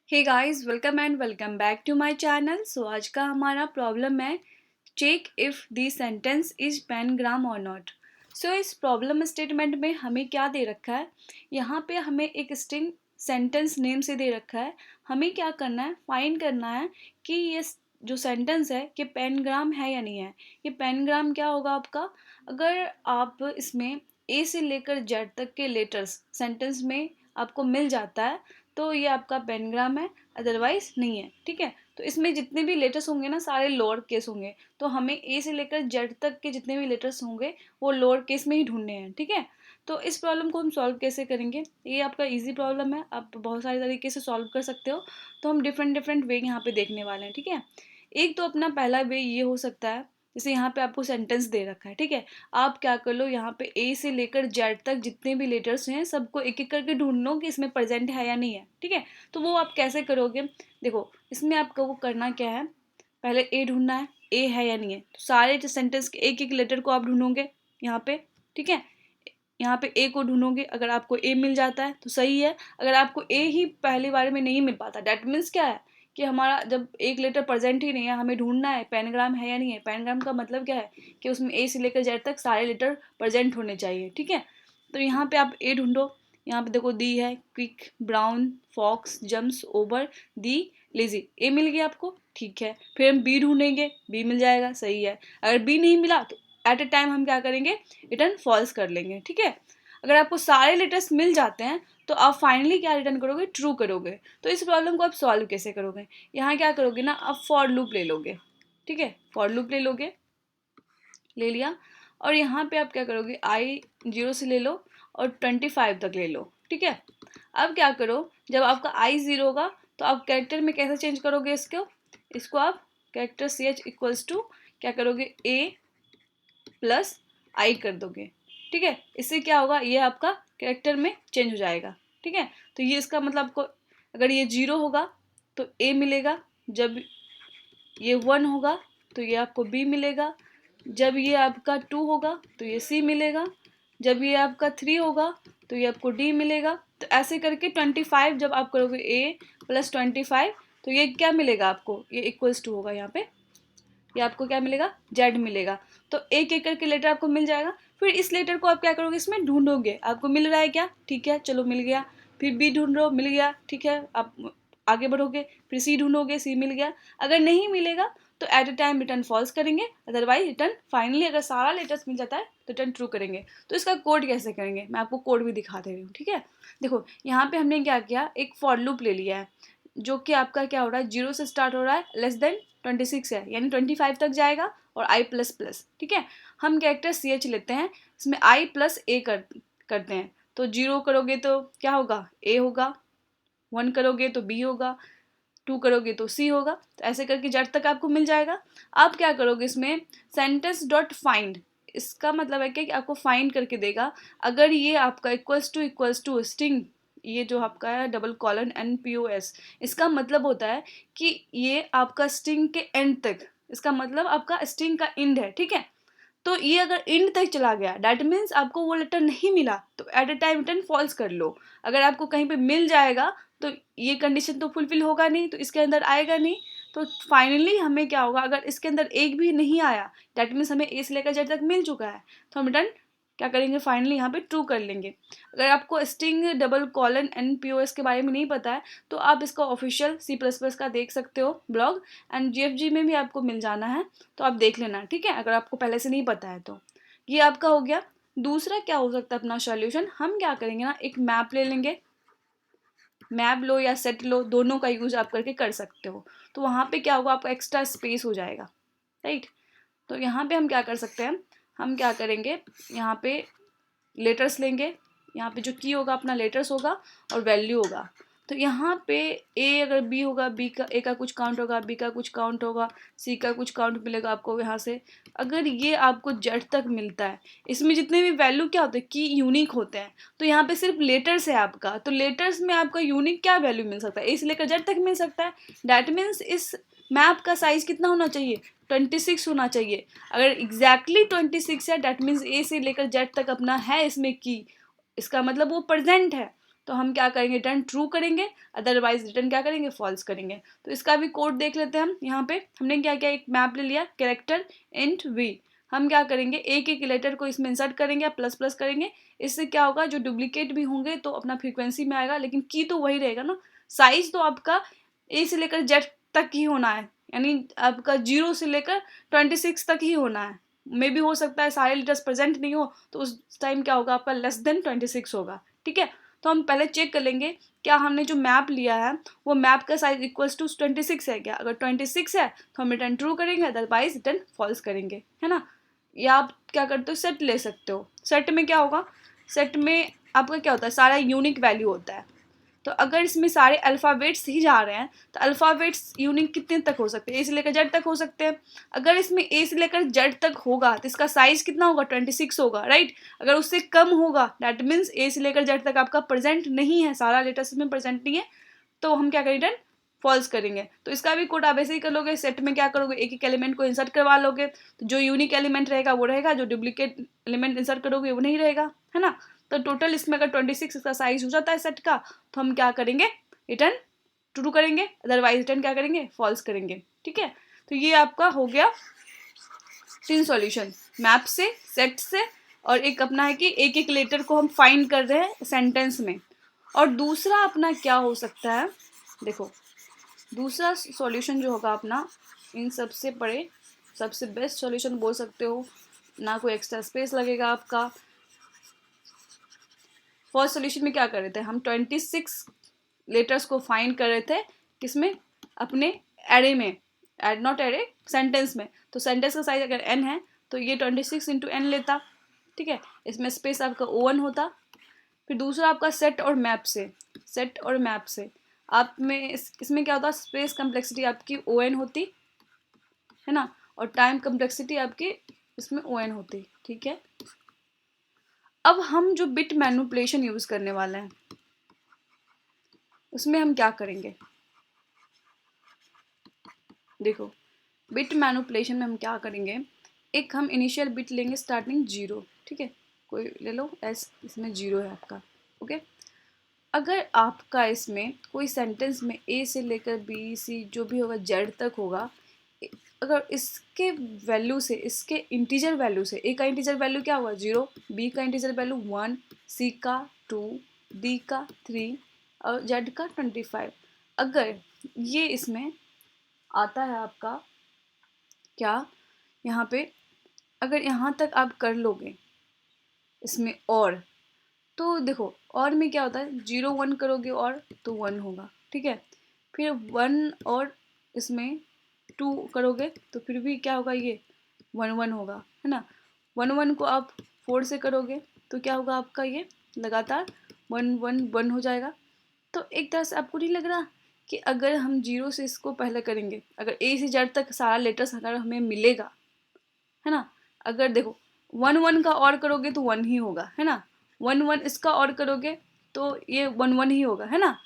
Hey guys, welcome and welcome back to my channel. So आज का हमारा problem है check if the sentence is pangram और not. सो इस प्रॉब्लम स्टेटमेंट में हमें क्या दे रखा है, यहाँ पे हमें एक स्ट्रिंग सेंटेंस नेम से दे रखा है। हमें क्या करना है, फाइंड करना है कि ये जो सेंटेंस है कि पेनग्राम है या नहीं है। ये पेनग्राम क्या होगा आपका, अगर आप इसमें ए से लेकर जेड तक के लेटर्स सेंटेंस में आपको मिल जाता है तो ये आपका पेनग्राम है, अदरवाइज नहीं है। ठीक है, तो इसमें जितने भी लेटर्स होंगे ना सारे लोअर केस होंगे, तो हमें ए से लेकर जेड तक के जितने भी लेटर्स होंगे वो लोअर केस में ही ढूंढने हैं। ठीक है, तो इस प्रॉब्लम को हम सॉल्व कैसे करेंगे, ये आपका इजी प्रॉब्लम है, आप बहुत सारे तरीके से सॉल्व कर सकते हो। तो हम डिफरेंट डिफरेंट वे यहाँ पे देखने वाले हैं। ठीक है, एक तो अपना पहला वे ये हो सकता है, जैसे यहाँ पे आपको सेंटेंस दे रखा है। ठीक है, आप क्या कर लो, यहाँ पे ए से लेकर जेड तक जितने भी लेटर्स हैं सबको एक एक करके ढूंढ लो कि इसमें प्रेजेंट है या नहीं है। ठीक है, तो वो आप कैसे करोगे, देखो इसमें आपको वो करना क्या है, पहले ए ढूंढना है, ए है या नहीं है। तो सारे सेंटेंस के एक एक लेटर को आप ढूंढोगे यहाँ पे। ठीक है, यहाँ पे ए को ढूंढोगे, अगर आपको ए मिल जाता है तो सही है। अगर आपको ए ही पहली बार में नहीं मिल पाता, डैट मीन्स क्या है कि हमारा जब एक लेटर प्रेजेंट ही नहीं है, हमें ढूंढना है पेनग्राम है या नहीं है। पेनग्राम का मतलब क्या है कि उसमें ए से लेकर जेड तक सारे लेटर प्रेजेंट होने चाहिए। ठीक है, तो यहाँ पे आप ए ढूंढो। यहाँ पे देखो दी है, quick, brown, fox, jumps over the lazy, A मिल गया आपको। ठीक है, फिर हम बी ढूंढेंगे, बी मिल जाएगा, सही है। अगर बी नहीं मिला तो एट ए टाइम हम क्या करेंगे, रिटर्न फॉल्स कर लेंगे। ठीक है, अगर आपको सारे लेटर्स मिल जाते हैं तो आप फाइनली क्या रिटर्न करोगे, ट्रू करोगे। तो इस प्रॉब्लम को आप सॉल्व कैसे करोगे, यहाँ क्या करोगे ना, आप फॉर लूप ले लोगे। ठीक है, फॉर लूप ले लोगे, ले लिया, और यहाँ पे आप क्या करोगे, आई 0 से ले लो और 25 तक ले लो। ठीक है, अब क्या करो, जब आपका आई 0 होगा तो आप कैरेक्टर में कैसे चेंज करोगे इसको आप character C H equals to क्या करोगे, ए प्लस आई कर दोगे। ठीक है, इससे क्या होगा, ये आपका कैरेक्टर में चेंज हो जाएगा। ठीक है, तो ये इसका मतलब आपको, अगर ये 0 होगा तो ए मिलेगा, जब ये 1 होगा तो ये आपको बी मिलेगा, जब ये आपका 2 होगा तो ये सी मिलेगा, जब ये आपका 3 होगा तो ये आपको डी मिलेगा। तो ऐसे करके 25 जब आप करोगे ए प्लस 25 तो ये क्या मिलेगा आपको, ये इक्वल्स टू होगा यहाँ पे, ये आपको क्या मिलेगा, जेड मिलेगा। तो एक एक करके लेटर आपको मिल जाएगा। फिर इस लेटर को आप क्या करोगे, इसमें ढूंढोगे, आपको मिल रहा है क्या, ठीक है चलो मिल गया। फिर बी ढूंढ रहे हो, मिल गया, ठीक है आप आगे बढ़ोगे, फिर सी ढूंढोगे, सी मिल गया। अगर नहीं मिलेगा तो at a time return false करेंगे, अदरवाइज रिटर्न फाइनली अगर सारा लेटर्स मिल जाता है तो रिटर्न ट्रू करेंगे। तो इसका कोड कैसे करेंगे, मैं आपको कोड भी दिखा दे रही हूँ। ठीक है, देखो यहाँ पे हमने क्या किया, एक फॉर लूप ले लिया है जो कि आपका क्या हो रहा है, 0 से स्टार्ट हो रहा है, लेस देन 26 है, यानी 25 तक जाएगा, और आई प्लस प्लस। ठीक है, हम कैरेक्टर सी एच लेते हैं, इसमें आई प्लस ए करते हैं। तो 0 करोगे तो क्या होगा, ए होगा, 1 करोगे तो बी होगा, 2 करोगे तो सी होगा। तो ऐसे करके जेड तक आपको मिल जाएगा। आप क्या करोगे, इसमें सेंटेंस डॉट फाइंड, इसका मतलब है कि आपको फाइंड करके देगा। अगर ये आपका इक्वल्स टू स्ट्रिंग, ये जो आपका है डबल कॉलन NPOS, इसका मतलब होता है कि ये आपका स्ट्रिंग के एंड तक, इसका मतलब आपका स्ट्रिंग का एंड है। ठीक है, तो ये अगर एंड तक चला गया डैट मीन्स आपको वो लेटर नहीं मिला, तो at a time return false कर लो। अगर आपको कहीं पे मिल जाएगा तो ये कंडीशन तो फुलफिल होगा नहीं, तो इसके अंदर आएगा नहीं। तो फाइनली हमें क्या होगा, अगर इसके अंदर एक भी नहीं आया डैट मीन्स हमें ए से लेकर जेड तक मिल चुका है, तो हम रिटर्न क्या करेंगे, फाइनली यहाँ पे ट्रू कर लेंगे। अगर आपको स्ट्रिंग डबल कॉलन NPOS के बारे में नहीं पता है तो आप इसका ऑफिशियल C++ का देख सकते हो ब्लॉग, एंड GFG में भी आपको मिल जाना है, तो आप देख लेना। ठीक है, अगर आपको पहले से नहीं पता है तो ये आपका हो गया। दूसरा क्या हो सकता है अपना सॉल्यूशन, हम क्या करेंगे ना, एक मैप ले लेंगे, मैप लो या सेट लो, दोनों का यूज आप करके कर सकते हो। तो वहाँ पे क्या होगा, आपका एक्स्ट्रा स्पेस हो जाएगा, राइट। तो यहाँ पे हम क्या कर सकते हैं, हम क्या करेंगे, यहाँ पे लेटर्स लेंगे, यहाँ पे जो की होगा अपना लेटर्स होगा और वैल्यू होगा। तो यहाँ पे ए अगर बी होगा, बी का ए का कुछ काउंट होगा, बी का कुछ काउंट होगा, सी का कुछ काउंट मिलेगा आपको यहाँ से। अगर ये आपको जेड तक मिलता है, इसमें जितने भी वैल्यू क्या होते हैं, की यूनिक होते हैं, तो यहाँ पे सिर्फ लेटर्स है आपका, तो लेटर्स में आपका यूनिक क्या वैल्यू मिल सकता है, ए से लेकर जेड तक मिल सकता है। डैट मीन्स इस मैप का साइज कितना होना चाहिए, 26 होना चाहिए। अगर एग्जैक्टली 26 है डैट मीन्स ए से लेकर जेड तक अपना है इसमें की, इसका मतलब वो प्रेजेंट है। तो हम क्या करेंगे, रिटर्न ट्रू करेंगे, अदरवाइज रिटर्न क्या करेंगे, फॉल्स करेंगे। तो इसका भी कोड देख लेते हैं हम। यहाँ पे हमने क्या किया, एक मैप ले लिया, कैरेक्टर इंट वी। हम क्या करेंगे, एक एक लेटर को इसमें इंसर्ट करेंगे, प्लस प्लस करेंगे। इससे क्या होगा, जो डुप्लीकेट भी होंगे तो अपना फ्रीक्वेंसी में आएगा, लेकिन की तो वही रहेगा ना। साइज तो आपका ए से लेकर जेड तक ही होना है, यानी आपका 0 से लेकर 26 तक ही होना है। मे भी हो सकता है सारे लेटर्स प्रेजेंट नहीं हो, तो उस टाइम क्या होगा, आपका लेस देन 26 होगा। ठीक है, तो हम पहले चेक कर लेंगे क्या हमने जो मैप लिया है वो मैप का साइज इक्वल्स टू 26 है क्या। अगर 26 है तो हम रिटर्न ट्रू करेंगे, अदरवाइज रिटर्न फॉल्स करेंगे, है ना। या आप क्या करते हो, सेट ले सकते हो। सेट में क्या होगा, सेट में आपका क्या होता है, सारा यूनिक वैल्यू होता है। तो अगर इसमें सारे अल्फ़ाबेट्स ही जा रहे हैं तो अल्फ़ाबेट्स यूनिक कितने तक हो सकते हैं, ए से लेकर जेड तक हो सकते हैं। अगर इसमें ए से लेकर जेड तक होगा तो इसका साइज कितना होगा, 26 होगा, राइट। अगर उससे कम होगा दैट मीन्स ए से लेकर जेड तक आपका प्रेजेंट नहीं है, सारा लेटर्स में प्रेजेंट नहीं है, तो हम क्या करेंगे, फॉल्स करेंगे। तो इसका भी कोड आप ऐसे ही कर लोगे। सेट में क्या करोगे, एक एक एलिमेंट को इंसर्ट करवा लोगे, तो जो यूनिक एलिमेंट रहेगा वो रहेगा, जो डुप्लीकेट एलिमेंट इंसर्ट करोगे वो नहीं रहेगा, है ना। तो टोटल इसमें अगर 26 इसका साइज हो जाता है सेट का, तो हम क्या करेंगे, रिटर्न ट्रू करेंगे, अदरवाइज रिटर्न क्या करेंगे, फॉल्स करेंगे। ठीक है, तो ये आपका हो गया 3 सॉल्यूशन, मैप से, सेट से, और एक अपना है कि एक एक लेटर को हम फाइंड कर रहे हैं सेंटेंस में। और दूसरा अपना क्या हो सकता है, देखो दूसरा सॉल्यूशन जो होगा अपना, इन सबसे बड़े सबसे बेस्ट सॉल्यूशन बोल सकते हो, ना कोई एक्स्ट्रा स्पेस लगेगा आपका। फर्स्ट सॉल्यूशन में क्या कर रहे थे हम, 26 लेटर्स को फाइंड कर रहे थे, किसमें, अपने एरे में, एड नॉट एरे, सेंटेंस में। तो सेंटेंस का साइज अगर n है तो ये 26 इंटू n लेता। ठीक है, इसमें स्पेस आपका O1 होता। फिर दूसरा आपका सेट और मैप से, सेट और मैप से आप में इसमें क्या होता, स्पेस कम्प्लेक्सिटी आपकी ON होती है ना, और टाइम कम्प्लेक्सिटी आपकी इसमें ON होती। ठीक है, अब हम जो बिट मैनिपुलेशन यूज करने वाले हैं उसमें हम क्या करेंगे, देखो बिट मैनिपुलेशन में हम क्या करेंगे, एक हम इनिशियल बिट लेंगे स्टार्टिंग 0। ठीक है, कोई ले लो एस, इसमें 0 है आपका। ओके, अगर आपका इसमें कोई सेंटेंस में ए से लेकर बी सी जो भी होगा जेड तक होगा, अगर इसके वैल्यू से, इसके इंटीजर वैल्यू से, ए का इंटीजर वैल्यू क्या हुआ 0, बी का इंटीजर वैल्यू 1, सी का 2, डी का 3 और जेड का 25, अगर ये इसमें आता है आपका क्या, यहाँ पे अगर यहाँ तक आप कर लोगे इसमें, और तो देखो और में क्या होता है, 0 1 करोगे और तो 1 होगा। ठीक है, फिर 1 और इसमें 2 करोगे तो फिर भी क्या होगा, ये 1 1 होगा, है ना। 1 1 को आप 4 से करोगे तो क्या होगा आपका, ये लगातार 1 1 1 हो जाएगा। तो एक तरह से आपको नहीं लग रहा कि अगर हम 0 से इसको पहले करेंगे, अगर ए से जेड तक सारा लेटर्स अगर हमें मिलेगा, है ना, अगर देखो 1 1 का और करोगे तो 1 ही होगा, है ना। 1 1 इसका और करोगे तो ये 1 1 ही होगा, है ना।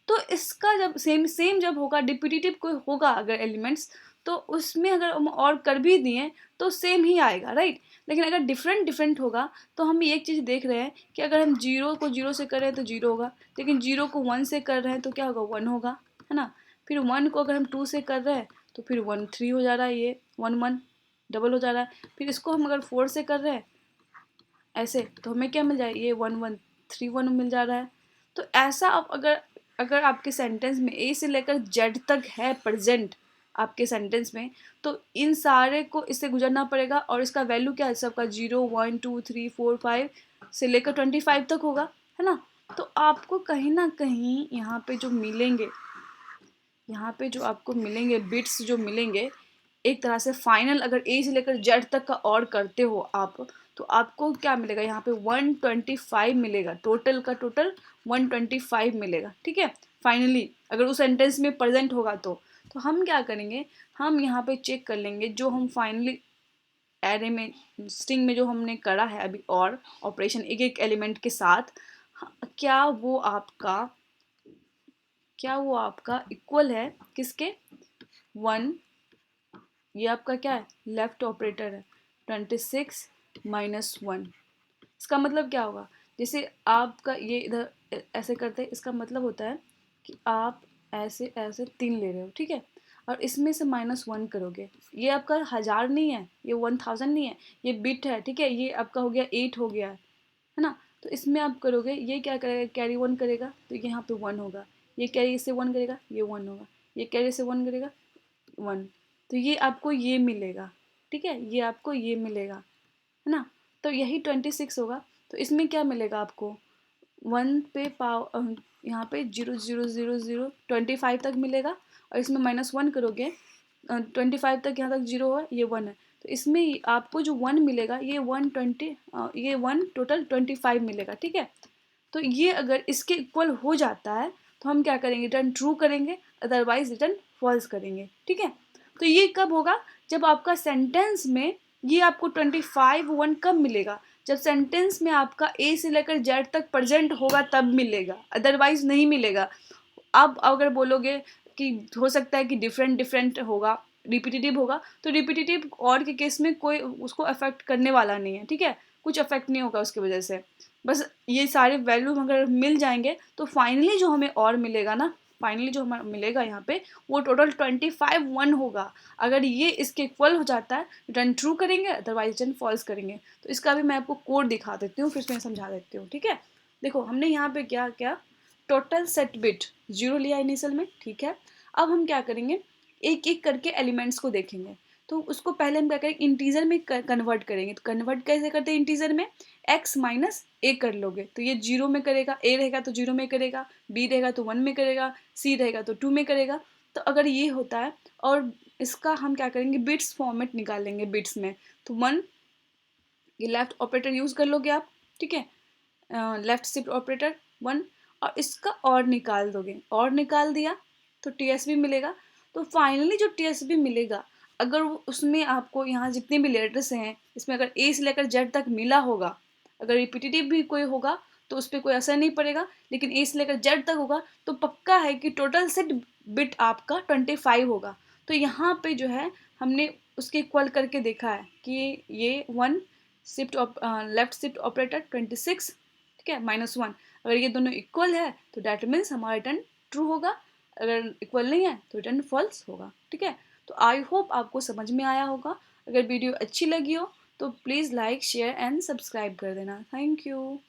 तो इसका जब सेम सेम जब होगा, डिपिटिटिव कोई होगा अगर एलिमेंट्स, तो उसमें अगर हम और कर भी दिए तो सेम ही आएगा, राइट। लेकिन अगर डिफरेंट डिफरेंट होगा तो हम एक चीज़ देख रहे हैं कि अगर हम 0 को 0 से कर रहे हैं तो 0 होगा, लेकिन 0 को 1 से कर रहे हैं तो क्या होगा, 1 होगा, है ना। फिर 1 को अगर हम 2 से कर रहे हैं तो फिर 1 3 हो जा रहा है, ये 1 1 डबल हो जा रहा है। फिर इसको हम अगर 4 से कर रहे हैं ऐसे, तो हमें क्या मिल जाएगा, ये 1 1 3 1 मिल जा रहा है। तो ऐसा आप अगर अगर आपके सेंटेंस में ए से लेकर जेड तक है प्रेजेंट आपके सेंटेंस में, तो इन सारे को इससे गुजरना पड़ेगा, और इसका वैल्यू क्या है सबका, 0 1 2 3 4 5 से लेकर 25 तक होगा, है ना। तो आपको कहीं ना कहीं यहाँ पे जो मिलेंगे, यहाँ पे जो आपको मिलेंगे बिट्स जो मिलेंगे, एक तरह से फाइनल अगर ए से लेकर जेड तक का और करते हो आप, तो आपको क्या मिलेगा, यहाँ पे 125 मिलेगा, टोटल का टोटल 125 मिलेगा। ठीक है, फाइनली अगर उस सेंटेंस में प्रेजेंट होगा तो हम क्या करेंगे, हम यहाँ पे चेक कर लेंगे जो हम फाइनली एरे में, स्ट्रिंग में जो हमने करा है अभी, और ऑपरेशन एक एक एलिमेंट के साथ, क्या वो आपका इक्वल है किसके, 1, ये आपका क्या है, लेफ्ट ऑपरेटर है, 26 - 1। इसका मतलब क्या होगा, जैसे आपका ये इधर ऐसे करते हैं, इसका मतलब होता है कि आप ऐसे ऐसे 3 ले रहे हो, ठीक है, और इसमें से -1 करोगे। ये आपका 1000 नहीं है, ये 1000 नहीं है, ये बिट है, ठीक है, ये आपका हो गया 8 हो गया है ना। तो इसमें आप करोगे, ये क्या करेगा, कैरी 1 करेगा तो यहाँ पे 1 होगा, ये कैरी इससे 1 करेगा, ये 1 होगा, ये कैरी से 1 करेगा 1, तो ये आपको ये मिलेगा, ठीक है, ये आपको ये मिलेगा, है ना। तो यही 26 होगा। तो इसमें क्या मिलेगा आपको, 1 पे यहाँ पे 0 0 0 0 25 तक मिलेगा, और इसमें -1 करोगे, 25 तक, यहाँ तक 0 है, ये 1 है, तो इसमें आपको जो 1 मिलेगा, ये 120, ये 1 टोटल 25 मिलेगा, ठीक है। तो ये अगर इसके इक्वल हो जाता है तो हम क्या करेंगे, रिटर्न ट्रू करेंगे, अदरवाइज रिटर्न फॉल्स करेंगे, ठीक है। तो ये कब होगा, जब आपका सेंटेंस में ये आपको 25 1 कब मिलेगा, जब सेंटेंस में आपका ए से लेकर जेड तक प्रेजेंट होगा तब मिलेगा, अदरवाइज नहीं मिलेगा। अब अगर बोलोगे कि हो सकता है कि डिफरेंट डिफरेंट होगा, रिपीटेटिव होगा, तो रिपीटेटिव और के केस में कोई उसको अफेक्ट करने वाला नहीं है, ठीक है, कुछ अफेक्ट नहीं होगा उसकी वजह से। बस ये सारे वैल्यू अगर मिल जाएंगे तो फाइनली जो हमें और मिलेगा ना, फाइनली जो हमें मिलेगा यहाँ पे, वो टोटल 25 1 होगा। अगर ये इसके इक्वल हो जाता है, रिटर्न ट्रू करेंगे, अदरवाइज रिटर्न फॉल्स करेंगे। तो इसका भी मैं आपको कोड दिखा देती हूँ, फिर मैं समझा देती हूँ, ठीक है। देखो हमने यहाँ पे क्या क्या, टोटल सेट बिट 0 लिया इनिशियल में, ठीक है। अब हम क्या करेंगे, एक एक करके एलिमेंट्स को देखेंगे। तो उसको पहले हम क्या करेंगे, इंटीजर में कन्वर्ट करेंगे। तो कन्वर्ट कैसे करते हैं इंटीजर में, x माइनस ए कर लोगे, तो ये 0 में करेगा, a रहेगा तो 0 में करेगा, b रहेगा तो 1 में करेगा, c रहेगा तो 2 में करेगा। तो अगर ये होता है, और इसका हम क्या करेंगे, बिट्स फॉर्मेट निकालेंगे बिट्स में। तो 1, ये लेफ्ट ऑपरेटर यूज कर लोगे आप, ठीक है, लेफ्ट शिफ्ट ऑपरेटर 1, और इसका और निकाल दोगे, और निकाल दिया तो टीएसबी मिलेगा। तो फाइनली जो टीएसबी मिलेगा, अगर उसमें आपको यहाँ जितने भी लेटर्स हैं, इसमें अगर ए से लेकर जेड तक मिला होगा, अगर रिपीटेटिव भी कोई होगा तो उस पर कोई असर नहीं पड़ेगा, लेकिन ए से लेकर जेड तक होगा तो पक्का है कि टोटल सेट बिट आपका 25 होगा। तो यहाँ पे जो है हमने उसके इक्वल करके देखा है कि ये 1 शिफ्ट लेफ्ट शिफ्ट ऑपरेटर 26, ठीक है, -1, अगर ये दोनों इक्वल है तो डैट मीन्स हमारा रिटर्न ट्रू होगा, अगर इक्वल नहीं है तो रिटर्न फॉल्स होगा, ठीक है। तो आई होप आपको समझ में आया होगा। अगर वीडियो अच्छी लगी हो तो please like share and subscribe कर देना। Thank you.